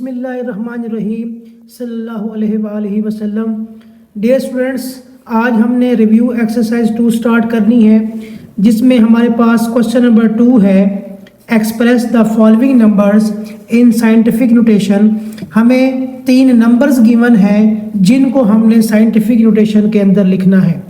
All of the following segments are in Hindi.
बिस्मिल्लाहिर्रहमानिर्रहीम सल्लल्लाहु अलैहि वसल्लम। डियर स्टूडेंट्स, आज हमने रिव्यू एक्सरसाइज 2 स्टार्ट करनी है, जिसमें हमारे पास क्वेश्चन नंबर 2 है, express the following numbers in scientific notation. हमें 3 नंबर्स गिवन हैं जिनको हमने साइंटिफिक नोटेशन के अंदर लिखना है।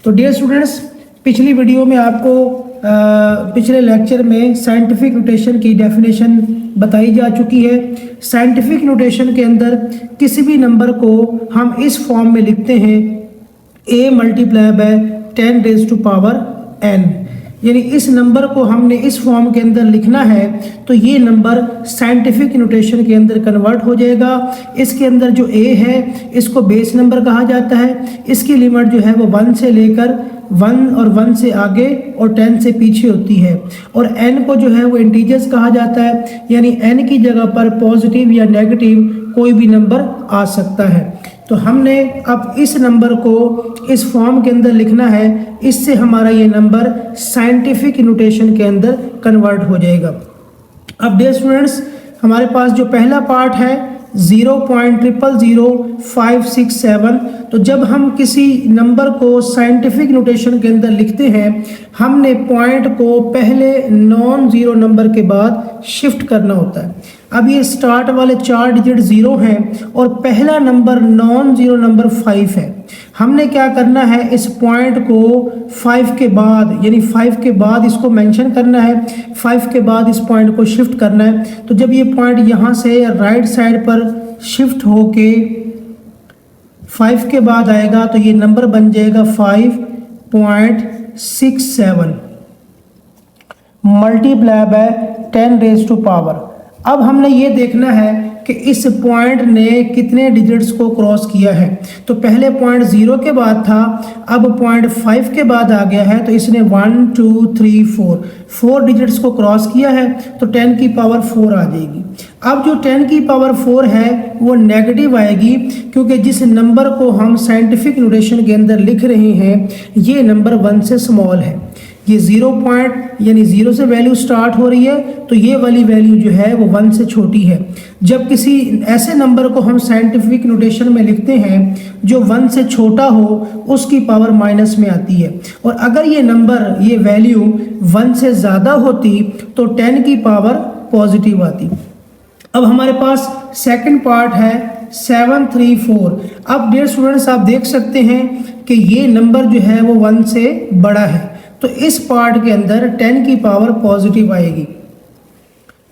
तो डियर स्टूडेंट्स, पिछली वीडियो में आपको पिछले लेक्चर में साइंटिफिक नोटेशन की डेफिनेशन बताई जा चुकी है। साइंटिफिक नोटेशन के अंदर किसी भी नंबर को हम इस फॉर्म में लिखते हैं, a multiply by 10 raise to power n। यानी इस नंबर को हमने इस फॉर्म के अंदर लिखना है तो ये नंबर साइंटिफिक नोटेशन के अंदर कन्वर्ट हो जाएगा। इसके अंदर जो a है इसको बेस नंबर कहा जाता है। इसकी लिमिट जो है वो 1 से लेकर 1 और 1 से आगे और 10 से पीछे होती है। और n को जो है वो इंटीजर्स कहा जाता है, यानी n की जगह पर पॉजिटिव या नेगेटिव कोई भी नंबर आ सकता है। तो हमने अब इस नंबर को इस फॉर्म के अंदर लिखना है, इससे हमारा ये नंबर साइंटिफिक नोटेशन के अंदर कन्वर्ट हो जाएगा। अब डियर स्टूडेंट्स, हमारे पास जो पहला पार्ट है 0.000567, तो जब हम किसी नंबर को साइंटिफिक नोटेशन के अंदर लिखते हैं, हमने पॉइंट को पहले नॉन ज़ीरो नंबर के बाद शिफ्ट करना होता है। अब ये स्टार्ट वाले 4 डिजिट 0 हैं और पहला नंबर नॉन ज़ीरो नंबर 5 है। हमने क्या करना है, इस पॉइंट को 5 के बाद, यानी 5 के बाद इसको मेंशन करना है, 5 के बाद इस पॉइंट को शिफ्ट करना है। तो जब ये पॉइंट यहाँ से राइट साइड पर शिफ्ट होके 5 के बाद आएगा तो ये नंबर बन जाएगा 5.67 multiply by 10 raise to power. अब हमने ये देखना है कि इस पॉइंट ने कितने डिजिट्स को क्रॉस किया है। तो पहले पॉइंट 0 के बाद था, अब पॉइंट 5 के बाद आ गया है, तो इसने 1 2 3 4 डिजिट्स को क्रॉस किया है, तो 10 की पावर 4 आ जाएगी। अब जो 10 की पावर 4 है वो नेगेटिव आएगी, क्योंकि जिस नंबर को हम साइंटिफिक नोटेशन के अंदर लिख रहे हैं ये नंबर 1 से स्मॉल है। ये 0 पॉइंट यानी 0 से वैल्यू स्टार्ट हो रही है, तो ये वाली वैल्यू जो है वो 1 से छोटी है। जब किसी ऐसे नंबर को हम साइंटिफिक नोटेशन में लिखते हैं जो 1 से छोटा हो, उसकी पावर माइनस में आती है। और अगर ये नंबर, ये वैल्यू 1 से ज़्यादा होती तो 10 की पावर पॉजिटिव आती। अब हमारे पास सेकंड पार्ट है 734। अब डियर स्टूडेंट्स, आप देख सकते हैं कि ये नंबर जो है वो 1 से बड़ा है, तो इस पार्ट के अंदर 10 की पावर पॉजिटिव आएगी।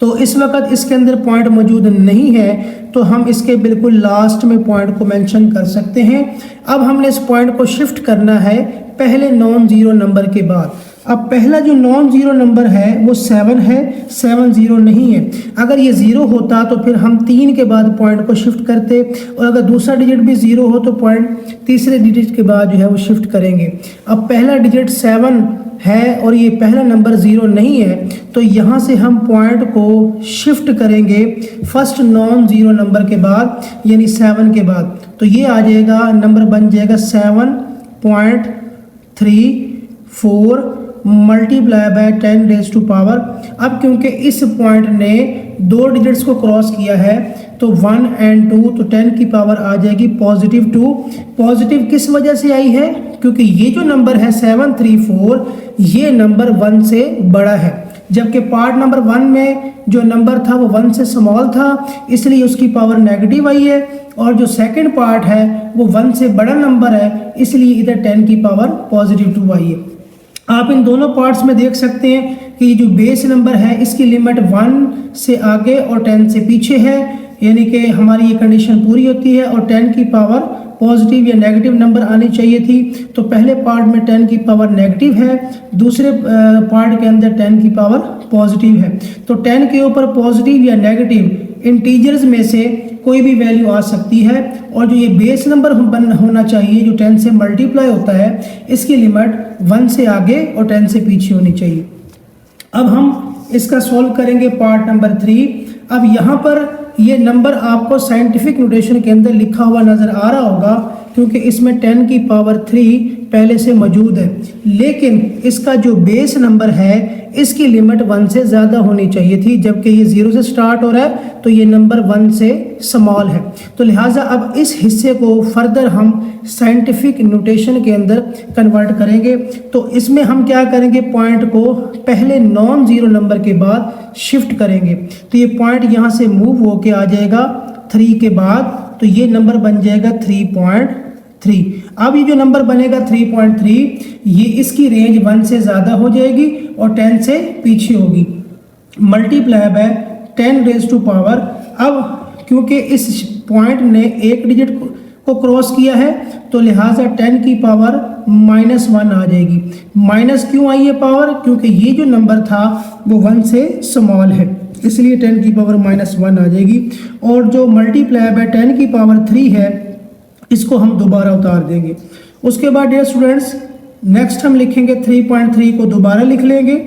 तो इस वक्त इसके अंदर पॉइंट मौजूद नहीं है, तो हम इसके बिल्कुल लास्ट में पॉइंट को मेंशन कर सकते हैं। अब हमने इस पॉइंट को शिफ्ट करना है पहले नॉन ज़ीरो नंबर के बाद। अब पहला जो नॉन ज़ीरो नंबर है वो 7 है, 7 0 नहीं है। अगर ये 0 होता तो फिर हम 3 के बाद पॉइंट को शिफ्ट करते, और अगर दूसरा डिजिट भी 0 हो तो पॉइंट तीसरे डिजिट के बाद जो है वो शिफ्ट करेंगे। अब पहला डिजिट 7 है और ये पहला नंबर 0 नहीं है, तो यहाँ से हम पॉइंट को शिफ्ट करेंगे फर्स्ट नॉन ज़ीरो नंबर के बाद, यानी 7 के बाद। तो ये आ जाएगा, नंबर बन जाएगा 7.34 multiply by 10 raise to power. अब क्योंकि इस पॉइंट ने 2 डिजिट्स को क्रॉस किया है, तो 1 और 2, तो 10 की पावर आ जाएगी पॉजिटिव 2। पॉजिटिव किस वजह से आई है, क्योंकि ये जो नंबर है 734 ये नंबर 1 से बड़ा है, जबकि पार्ट नंबर 1 में जो नंबर था वो 1 से स्मॉल था, इसलिए उसकी पावर नेगेटिव आई है। और जो सेकंड पार्ट है वो 1 से बड़ा नंबर है, इसलिए इधर 10 की पावर पॉजिटिव 2 आई है। आप इन दोनों पार्ट्स में देख सकते हैं कि ये जो बेस नंबर है इसकी लिमिट 1 से आगे और 10 से पीछे है, यानी कि हमारी ये कंडीशन पूरी होती है। और 10 की पावर पॉजिटिव या नेगेटिव नंबर आनी चाहिए थी, तो पहले पार्ट में 10 की पावर नेगेटिव है, दूसरे पार्ट के अंदर 10 की पावर पॉजिटिव है। तो 10 के ऊपर पॉजिटिव या नेगेटिव इंटीजर्स में से कोई भी वैल्यू आ सकती है, और जो ये बेस नंबर होना चाहिए जो 10 से मल्टीप्लाई होता है, इसकी लिमिट 1 से आगे और 10 से पीछे होनी चाहिए। अब हम इसका सॉल्व करेंगे पार्ट नंबर 3। अब यहाँ पर ये नंबर आपको साइंटिफिक नोटेशन के अंदर लिखा हुआ नज़र आ रहा होगा, क्योंकि इसमें 10 की पावर 3 पहले से मौजूद है, लेकिन इसका जो बेस नंबर है इसकी लिमिट 1 से ज़्यादा होनी चाहिए थी, जबकि ये 0 से स्टार्ट हो रहा है तो ये नंबर 1 से स्मॉल है। तो लिहाजा अब इस हिस्से को फर्दर हम साइंटिफिक नोटेशन के अंदर कन्वर्ट करेंगे। तो इसमें हम क्या करेंगे, पॉइंट को पहले नॉन ज़ीरो नंबर के बाद शिफ्ट करेंगे। तो ये पॉइंट यहाँ से मूव होके आ जाएगा 3 के बाद, तो ये नंबर बन जाएगा 3.3। अब ये जो नंबर बनेगा 3.3, ये इसकी रेंज 1 से ज़्यादा हो जाएगी और 10 से पीछे होगी। Multiply by 10 raise to power. अब क्योंकि इस पॉइंट ने एक डिजिट को क्रॉस किया है तो लिहाजा 10 की पावर -1 आ जाएगी। माइनस क्यों आई है पावर, क्योंकि ये जो नंबर था वो 1 से स्मॉल है, इसलिए 10 की पावर -1 आ जाएगी। और जो मल्टीप्लाई बाय 10 की पावर 3 है इसको हम दोबारा उतार देंगे। उसके बाद डियर स्टूडेंट्स नेक्स्ट हम लिखेंगे 3.3 को दोबारा लिख लेंगे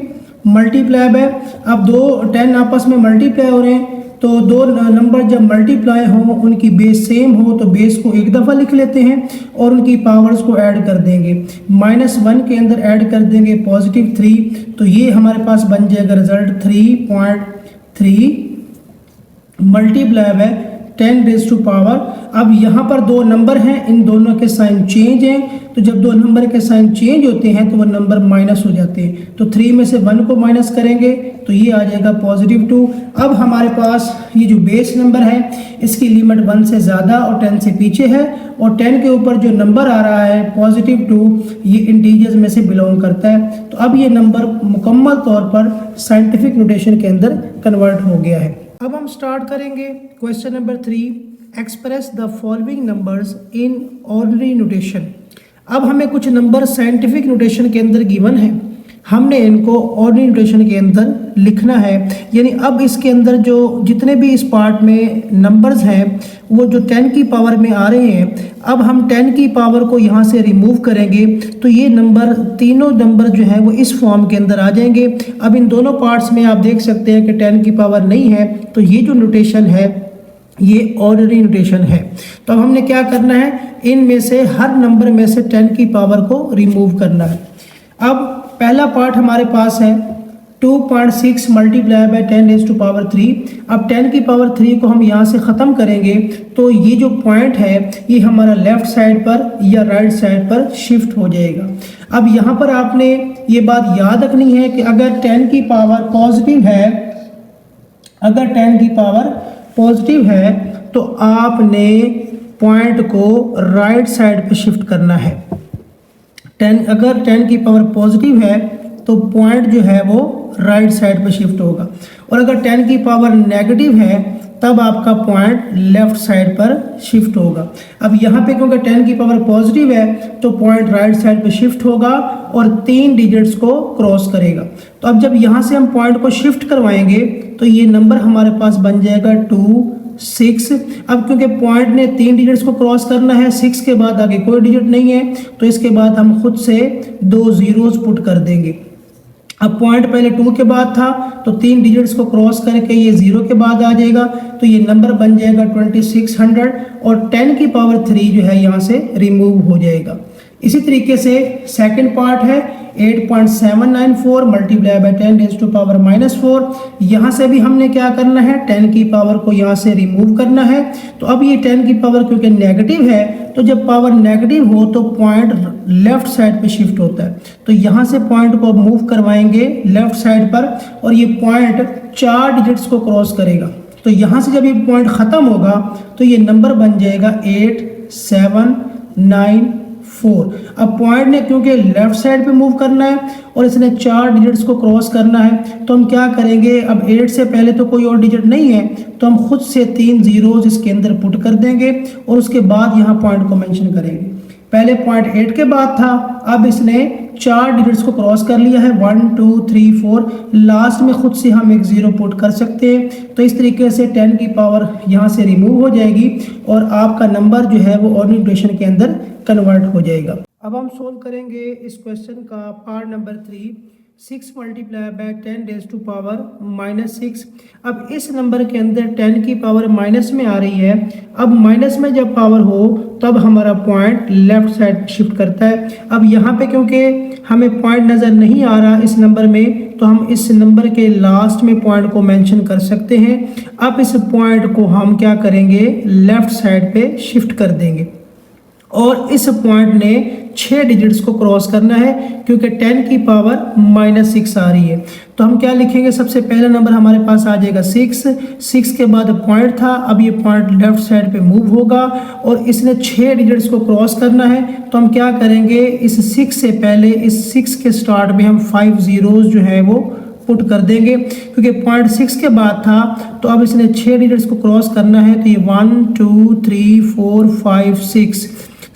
मल्टीप्लाई बाय। अब दो 10 आपस में मल्टीप्लाई हो रहे हैं, तो दो नंबर जब मल्टीप्लाई हो उनकी बेस सेम हो तो बेस को एक दफ़ा लिख लेते हैं और उनकी पावर्स को ऐड कर देंगे। -1 के अंदर ऐड कर देंगे +3, तो ये हमारे पास बन जाएगा result 3.3 multiply by 10 raise to power. अब यहाँ पर दो नंबर हैं, इन दोनों के साइन चेंज हैं, तो जब दो नंबर के साइन चेंज होते हैं तो वो नंबर माइनस हो जाते हैं। तो 3 में से 1 को माइनस करेंगे तो ये आ जाएगा +2। अब हमारे पास ये जो बेस नंबर है इसकी लिमिट 1 से ज़्यादा और 10 से पीछे है, और 10 के ऊपर जो नंबर आ रहा है +2 ये इंटीजर्स में से बिलोंग करता है। तो अब ये नंबर मुकम्मल तौर पर साइंटिफिक नोटेशन के अंदर कन्वर्ट हो गया है। अब हम स्टार्ट करेंगे question number 3, express the following numbers in ordinary notation. अब हमें कुछ नंबर साइंटिफिक नोटेशन के अंदर गिवन है, हमने इनको ऑर्डिनरी नोटेशन के अंदर लिखना है। यानी अब इसके अंदर जो जितने भी इस पार्ट में नंबर्स हैं वो जो 10 की पावर में आ रहे हैं, अब हम 10 की पावर को यहाँ से रिमूव करेंगे तो ये नंबर तीनों नंबर जो है वो इस फॉर्म के अंदर आ जाएंगे। अब इन दोनों पार्ट्स में आप देख सकते हैं कि 10 की पावर नहीं है, तो ये जो नोटेशन है ये ऑर्डिनरी नोटेशन है। तो अब हमने क्या करना है, इनमें से हर नंबर में से 10 की पावर को रिमूव करना है। अब पहला पार्ट हमारे पास है 2.6 multiply by 10 raise to power 3। अब 10 की पावर 3 को हम यहाँ से ख़त्म करेंगे तो ये जो पॉइंट है ये हमारा लेफ़्ट साइड पर या राइट साइड पर शिफ्ट हो जाएगा। अब यहाँ पर आपने ये बात याद रखनी है कि अगर 10 की पावर पॉजिटिव है, अगर 10 की पावर पॉजिटिव है तो आपने पॉइंट को राइट साइड पे शिफ्ट करना है। 10 अगर 10 की पावर पॉजिटिव है तो पॉइंट जो है वो राइट साइड पे शिफ्ट होगा, और अगर 10 की पावर नेगेटिव है तब आपका पॉइंट लेफ्ट साइड पर शिफ्ट होगा। अब यहाँ पे क्योंकि 10 की पावर पॉजिटिव है तो पॉइंट राइट साइड पे शिफ्ट होगा और 3 डिजिट्स को क्रॉस करेगा। तो अब जब यहाँ से हम पॉइंट को शिफ्ट करवाएंगे तो ये नंबर हमारे पास बन जाएगा 2, 6। अब क्योंकि पॉइंट ने 3 डिजिट्स को क्रॉस करना है, 6 के बाद आगे कोई डिजिट नहीं है, तो इसके बाद हम खुद से 2 ज़ीरोज़ पुट कर देंगे। अब पॉइंट पहले 2 के बाद था तो 3 डिजिट्स को क्रॉस करके ये 0 के बाद आ जाएगा, तो ये नंबर बन जाएगा 2600 और 10 की पावर 3 जो है यहाँ से रिमूव हो जाएगा। इसी तरीके से सेकंड पार्ट है 8.794 multiply by 10 raise to power -4। यहाँ से भी हमने क्या करना है, 10 की पावर को यहाँ से रिमूव करना है। तो अब ये 10 की पावर क्योंकि नेगेटिव है, तो जब पावर नेगेटिव हो तो पॉइंट लेफ्ट साइड पे शिफ्ट होता है। तो यहाँ से पॉइंट को मूव करवाएंगे लेफ्ट साइड पर और ये पॉइंट 4 डिजिट्स को क्रॉस करेगा। तो यहाँ से जब ये पॉइंट ख़त्म होगा तो ये नंबर बन जाएगा 8794। अब पॉइंट ने क्योंकि लेफ्ट साइड पे मूव करना है और इसने 4 डिजिट्स को क्रॉस करना है, तो हम क्या करेंगे, अब 8 से पहले तो कोई और डिजिट नहीं है तो हम खुद से 3 ज़ीरोज़ इसके अंदर पुट कर देंगे और उसके बाद यहाँ पॉइंट को मेंशन करेंगे। पहले पॉइंट 8 के बाद था, अब इसने 4 डिजिट्स को क्रॉस कर लिया है 1 2 3 4, लास्ट में खुद से हम एक 0 पुट कर सकते हैं। तो इस तरीके से 10 की पावर यहाँ से रिमूव हो जाएगी और आपका नंबर जो है वो ऑर्डिनरी नोटेशन के अंदर कन्वर्ट हो जाएगा। अब हम सोल्व करेंगे इस क्वेश्चन का part number 3। 6 multiply by 10 raise to power -6। अब इस नंबर के अंदर 10 की पावर माइनस में आ रही है। अब माइनस में जब पावर हो तब हमारा पॉइंट लेफ्ट साइड शिफ्ट करता है। अब यहाँ पे क्योंकि हमें पॉइंट नज़र नहीं आ रहा इस नंबर में, तो हम इस नंबर के लास्ट में पॉइंट को मेंशन कर सकते हैं। अब इस पॉइंट को हम क्या करेंगे, लेफ्ट साइड पे शिफ्ट कर देंगे और इस पॉइंट ने 6 डिजिट्स को क्रॉस करना है क्योंकि 10 की पावर -6 आ रही है। तो हम क्या लिखेंगे, सबसे पहला नंबर हमारे पास आ जाएगा 6 के बाद पॉइंट था। अब ये पॉइंट लेफ्ट साइड पे मूव होगा और इसने 6 डिजिट्स को क्रॉस करना है। तो हम क्या करेंगे, इस 6 से पहले इस 6 के स्टार्ट में हम 5 जीरोज जो है वो पुट कर देंगे क्योंकि पॉइंट 6 के बाद था। तो अब इसने 6 डिजिट्स को क्रॉस करना है। तो ये 1 2 3 4 5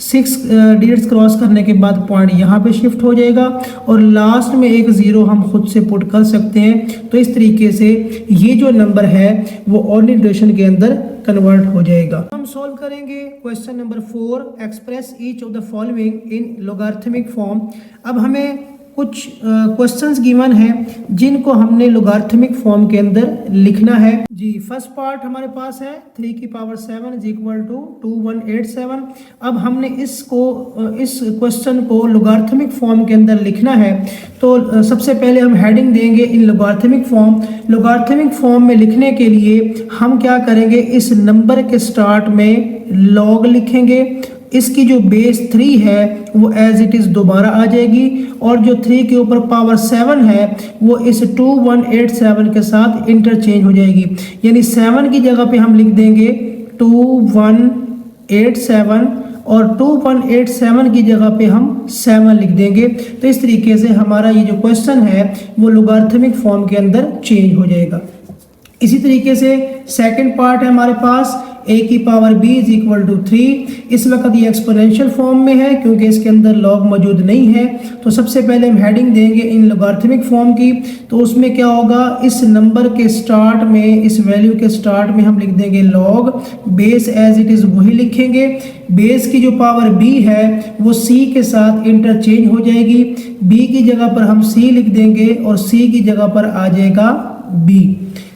6 डिजिट्स क्रॉस करने के बाद पॉइंट यहाँ पे शिफ्ट हो जाएगा और लास्ट में एक ज़ीरो हम खुद से पुट कर सकते हैं। तो इस तरीके से ये जो नंबर है वो ऑर्डिनरी नोटेशन के अंदर कन्वर्ट हो जाएगा। हम सॉल्व करेंगे question number 4, express each of the following in logarithmic form. अब हमें कुछ क्वेश्चंस गिवन हैं जिनको हमने लॉगरिथमिक फॉर्म के अंदर लिखना है। जी, फर्स्ट पार्ट हमारे पास है 3 की पावर 7 इज इक्वल टू 2187। अब हमने इस क्वेश्चन को लॉगरिथमिक फॉर्म के अंदर लिखना है। तो सबसे पहले हम हेडिंग देंगे इन लॉगरिथमिक फॉर्म। लॉगरिथमिक फॉर्म में लिखने के लिए हम क्या करेंगे, इस नंबर के स्टार्ट में लॉग लिखेंगे। इसकी जो बेस 3 है वो एज इट इज़ दोबारा आ जाएगी और जो 3 के ऊपर पावर 7 है वो इस 2187 के साथ इंटरचेंज हो जाएगी। यानी 7 की जगह पे हम लिख देंगे 2187 और 2187 की जगह पे हम 7 लिख देंगे। तो इस तरीके से हमारा ये जो क्वेश्चन है वो लॉगरिथमिक फॉर्म के अंदर चेंज हो जाएगा। इसी तरीके से सेकंड पार्ट है हमारे पास a की power b is equal to 3। इस वक्त ये एक्सपोनेंशियल फॉर्म में है क्योंकि इसके अंदर लॉग मौजूद नहीं है। तो सबसे पहले हम हेडिंग देंगे इन लॉगरिथमिक फॉर्म की। तो उसमें क्या होगा, इस नंबर के स्टार्ट में, इस वैल्यू के स्टार्ट में हम लिख देंगे log, base as it is वही लिखेंगे। बेस की जो पावर b है वो c के साथ इंटरचेंज हो जाएगी। b की जगह पर हम c लिख देंगे और c की जगह पर आ जाएगा b।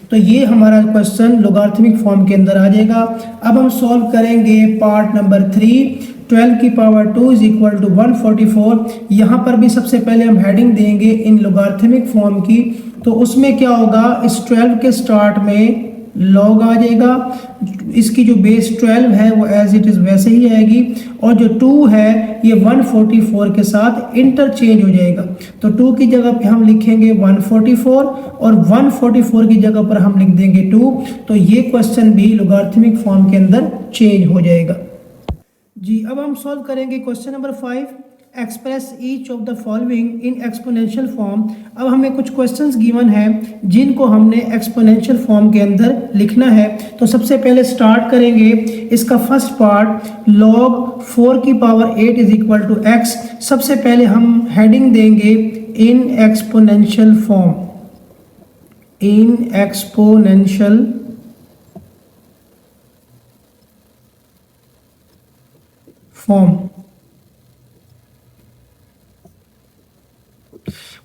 तो ये हमारा क्वेश्चन लॉगरिथमिक फॉर्म के अंदर आ जाएगा। अब हम सॉल्व करेंगे पार्ट नंबर 3, 12 की पावर 2 इज इक्वल टू 144। यहाँ पर भी सबसे पहले हम हेडिंग देंगे इन लॉगरिथमिक फॉर्म की। तो उसमें क्या होगा, इस 12 के स्टार्ट में लॉग आ जाएगा। इसकी जो बेस 12 है वो एज इट इज़ वैसे ही आएगी और जो 2 है ये 144 के साथ इंटरचेंज हो जाएगा। तो 2 की जगह पे हम लिखेंगे 144 और 144 की जगह पर हम लिख देंगे 2। तो ये क्वेश्चन भी लॉगरिथमिक फॉर्म के अंदर चेंज हो जाएगा। जी, अब हम सॉल्व करेंगे question number 5, express each of the following in exponential form. अब हमें कुछ क्वेश्चंस गिवन हैं जिनको हमने एक्सपोनेंशियल फॉर्म के अंदर लिखना है। तो सबसे पहले स्टार्ट करेंगे इसका फर्स्ट पार्ट, लॉग 4 की power 8 is equal to x. सबसे पहले हम हेडिंग देंगे in exponential form, in exponential form.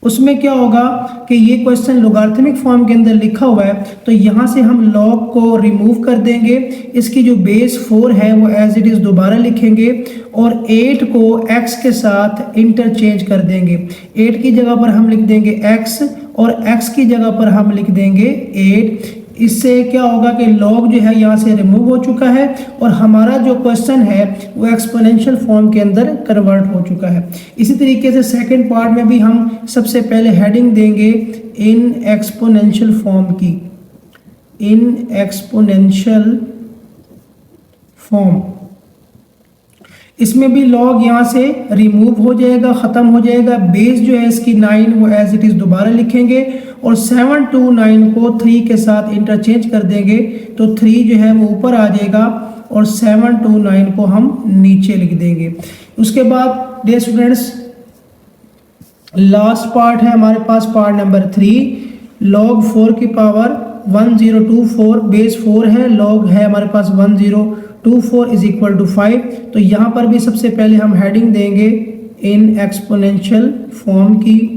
उसमें क्या होगा कि ये क्वेश्चन लॉगरिथमिक फॉर्म के अंदर लिखा हुआ है। तो यहाँ से हम लॉग को रिमूव कर देंगे। इसकी जो बेस 4 है वो एज इट इज़ दोबारा लिखेंगे और 8 को x के साथ इंटरचेंज कर देंगे। 8 की जगह पर हम लिख देंगे x और x की जगह पर हम लिख देंगे 8। इससे क्या होगा कि लॉग जो है यहाँ से रिमूव हो चुका है और हमारा जो क्वेश्चन है वो एक्सपोनेंशियल फॉर्म के अंदर कन्वर्ट हो चुका है। इसी तरीके से सेकंड पार्ट में भी हम सबसे पहले हेडिंग देंगे इन एक्सपोनेंशियल फॉर्म की, इन एक्सपोनेंशियल फॉर्म। इसमें भी लॉग यहाँ से रिमूव हो जाएगा, ख़त्म हो जाएगा। बेस जो है इसकी 9 वो एज इट इज़ दोबारा लिखेंगे और 7 to 9 को 3 के साथ इंटरचेंज कर देंगे। तो 3 जो है वो ऊपर आ जाएगा और 7 to 9 को हम नीचे लिख देंगे। उसके बाद डियर स्टूडेंट्स लास्ट पार्ट है हमारे पास, पार्ट नंबर 3, लॉग 4 की पावर 1024, बेस 4 है, लॉग है हमारे पास 1024 इज इक्वल टू 5। तो यहाँ पर भी सबसे पहले हम हेडिंग देंगे इन एक्सपोनेंशियल फॉर्म की,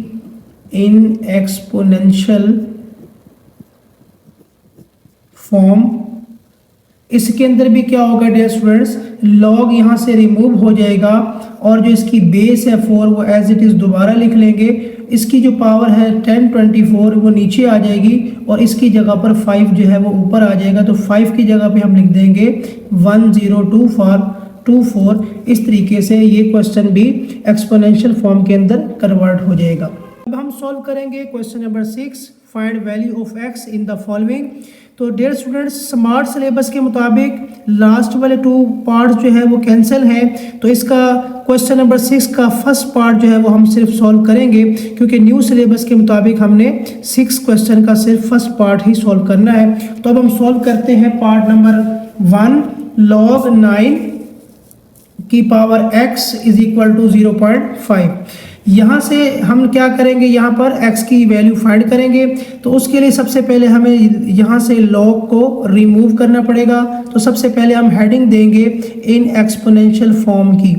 इन एक्सपोनेंशियल फॉर्म। इसके अंदर भी क्या होगा डियर स्टूडेंट्स, लॉग यहाँ से रिमूव हो जाएगा और जो इसकी बेस है 4 वो एज इट इज़ दोबारा लिख लेंगे। इसकी जो पावर है 1024 वो नीचे आ जाएगी और इसकी जगह पर 5 जो है वो ऊपर आ जाएगा। तो 5 की जगह पे हम लिख देंगे 1024। इस तरीके से ये क्वेश्चन भी एक्सपोनेंशियल फॉर्म के अंदर कन्वर्ट हो जाएगा। अब हम सॉल्व करेंगे question number 6, find value of x in the following. तो डियर स्टूडेंट्स, स्मार्ट सिलेबस के मुताबिक लास्ट वाले 2 पार्ट्स जो है वो कैंसिल हैं, तो इसका क्वेश्चन नंबर 6 का फर्स्ट पार्ट जो है वो हम सिर्फ सॉल्व करेंगे, क्योंकि न्यू सिलेबस के मुताबिक हमने 6 क्वेश्चन का सिर्फ फर्स्ट पार्ट ही सॉल्व करना है। तो अब हम सॉल्व करते हैं पार्ट नंबर 1, log 9 की power x is equal to 0.5। यहाँ से हम क्या करेंगे, यहाँ पर x की वैल्यू फाइंड करेंगे। तो उसके लिए सबसे पहले हमें यहाँ से log को रिमूव करना पड़ेगा। तो सबसे पहले हम हेडिंग देंगे इन एक्सपोनेंशियल फॉर्म की,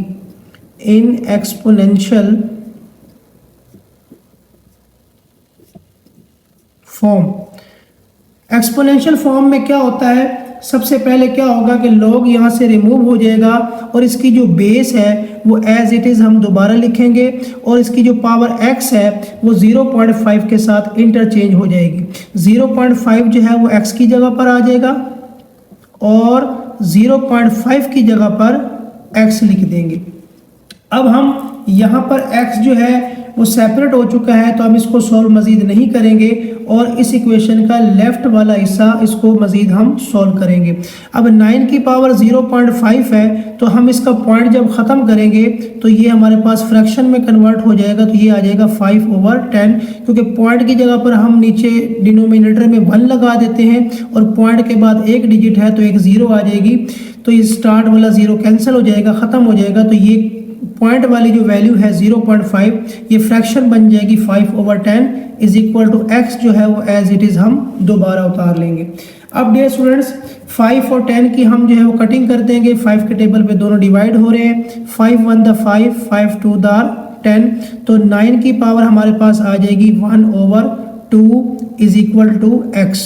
इन एक्सपोनेंशियल फॉर्म। एक्सपोनेंशियल फॉर्म में क्या होता है, सबसे पहले क्या होगा कि log यहाँ से रिमूव हो जाएगा और इसकी जो बेस है वो एज इट इज़ हम दोबारा लिखेंगे और इसकी जो पावर x है वो 0.5 के साथ इंटरचेंज हो जाएगी। 0.5 जो है वो x की जगह पर आ जाएगा और 0.5 की जगह पर x लिख देंगे। अब हम यहाँ पर x जो है वो सेपरेट हो चुका है, तो हम इसको सॉल्व मज़ीद नहीं करेंगे और इस इक्वेशन का लेफ्ट वाला हिस्सा इसको मज़ीद हम सॉल्व करेंगे। अब 9 की पावर 0.5 है, तो हम इसका पॉइंट जब ख़त्म करेंगे तो ये हमारे पास फ्रैक्शन में कन्वर्ट हो जाएगा। तो ये आ जाएगा 5/10, क्योंकि पॉइंट की जगह पर हम नीचे डिनोमिनेटर में 1 लगा देते हैं और पॉइंट के बाद एक डिजिट है तो एक 0 आ जाएगी। तो ये स्टार्ट वाला 0 कैंसिल हो जाएगा, ख़त्म हो जाएगा। तो ये पॉइंट वाली जो वैल्यू है 0.5 ये फ्रैक्शन बन जाएगी 5/10 इज इक्वल टू x जो है वो एज इट इज़ हम दोबारा उतार लेंगे। अब डियर स्टूडेंट्स, 5 और 10 की हम जो है वो कटिंग कर देंगे। 5 के टेबल पे दोनों डिवाइड हो रहे हैं, 5 1 द 5, 5 2 द 10। तो 9 की पावर हमारे पास आ जाएगी 1/2 इज इक्वल टू x।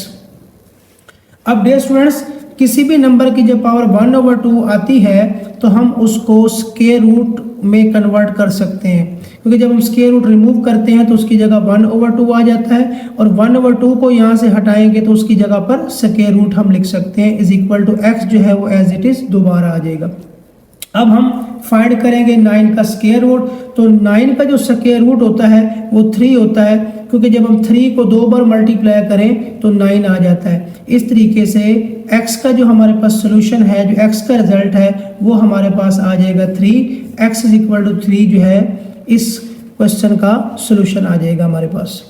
अब डियर स्टूडेंट्स, किसी भी नंबर की जब पावर 1/2 आती है तो हम उसको स्क्वायर रूट में कन्वर्ट कर सकते हैं, क्योंकि जब हम स्क्वायर रूट रिमूव करते हैं तो उसकी जगह 1/2 आ जाता है और 1/2 को यहाँ से हटाएंगे तो उसकी जगह पर स्क्वायर रूट हम लिख सकते हैं इज इक्वल टू x जो है वो एज इट इज़ दोबारा आ जाएगा। अब हम फाइंड करेंगे 9 का स्क्वायर रूट। तो 9 का जो स्क्वायर रूट होता है वो 3 होता है, क्योंकि जब हम 3 को 2 बार मल्टीप्लाई करें तो 9 आ जाता है। इस तरीके से x का जो हमारे पास सोल्यूशन है, जो x का रिजल्ट है वो हमारे पास आ जाएगा 3। x इज इक्वल टू 3 जो है इस क्वेश्चन का सोल्यूशन आ जाएगा हमारे पास।